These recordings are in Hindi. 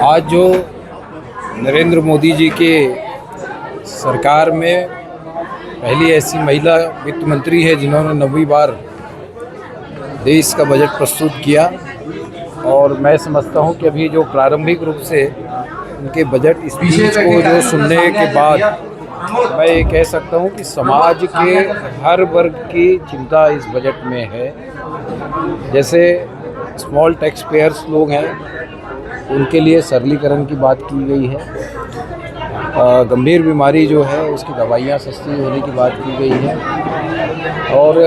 आज जो नरेंद्र मोदी जी के सरकार में पहली ऐसी महिला वित्त मंत्री है जिन्होंने 9वीं बार देश का बजट प्रस्तुत किया। और मैं समझता हूं कि अभी जो प्रारंभिक रूप से उनके बजट स्पीच को जो सुनने के बाद मैं ये कह सकता हूं कि समाज के हर वर्ग की चिंता इस बजट में है। जैसे स्मॉल टैक्स पेयर्स लोग हैं, उनके लिए सरलीकरण की बात की गई है। गंभीर बीमारी जो है उसकी दवाइयाँ सस्ती होने की बात की गई है। और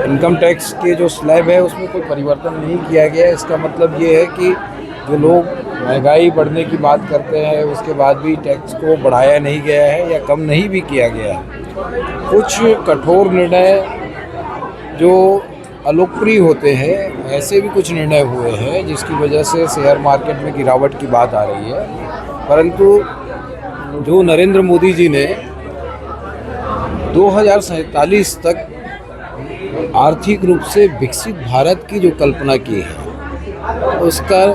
इनकम टैक्स के जो स्लैब है उसमें कोई परिवर्तन नहीं किया गया है। इसका मतलब ये है कि जो लोग महंगाई बढ़ने की बात करते हैं उसके बाद भी टैक्स को बढ़ाया नहीं गया है या कम नहीं भी किया गया है। कुछ कठोर निर्णय जो अलोकप्रिय होते हैं, ऐसे भी कुछ निर्णय हुए हैं जिसकी वजह से शेयर मार्केट में गिरावट की बात आ रही है। परंतु जो नरेंद्र मोदी जी ने 2047 तक आर्थिक रूप से विकसित भारत की जो कल्पना की है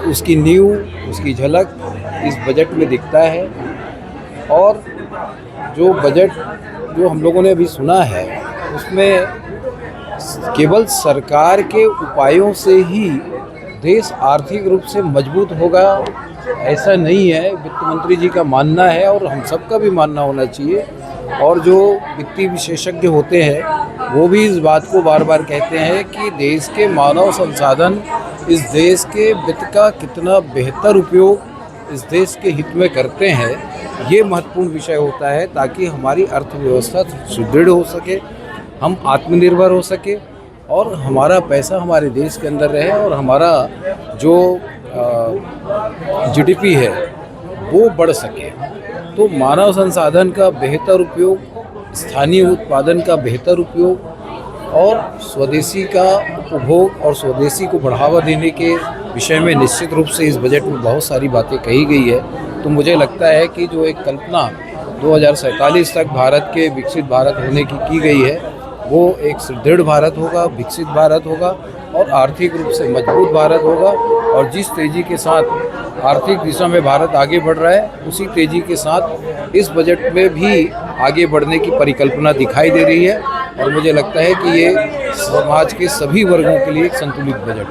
उसकी नींव, उसकी झलक इस बजट में दिखता है। और जो बजट जो हम लोगों ने अभी सुना है उसमें केवल सरकार के उपायों से ही देश आर्थिक रूप से मजबूत होगा ऐसा नहीं है, वित्त मंत्री जी का मानना है और हम सबका भी मानना होना चाहिए। और जो वित्तीय विशेषज्ञ होते हैं वो भी इस बात को बार बार कहते हैं कि देश के मानव संसाधन इस देश के वित्त का कितना बेहतर उपयोग इस देश के हित में करते हैं, ये महत्वपूर्ण विषय होता है ताकि हमारी अर्थव्यवस्था सुदृढ़ हो सके, हम आत्मनिर्भर हो सके और हमारा पैसा हमारे देश के अंदर रहे और हमारा जो जीडीपी है वो बढ़ सके। तो मानव संसाधन का बेहतर उपयोग, स्थानीय उत्पादन का बेहतर उपयोग और स्वदेशी का उपभोग और स्वदेशी को बढ़ावा देने के विषय में निश्चित रूप से इस बजट में बहुत सारी बातें कही गई है। तो मुझे लगता है कि जो एक कल्पना 2047 तक भारत के विकसित भारत होने की गई है वो एक सुदृढ़ भारत होगा, विकसित भारत होगा और आर्थिक रूप से मजबूत भारत होगा। और जिस तेज़ी के साथ आर्थिक दिशा में भारत आगे बढ़ रहा है उसी तेज़ी के साथ इस बजट में भी आगे बढ़ने की परिकल्पना दिखाई दे रही है। और मुझे लगता है कि ये समाज के सभी वर्गों के लिए एक संतुलित बजट है।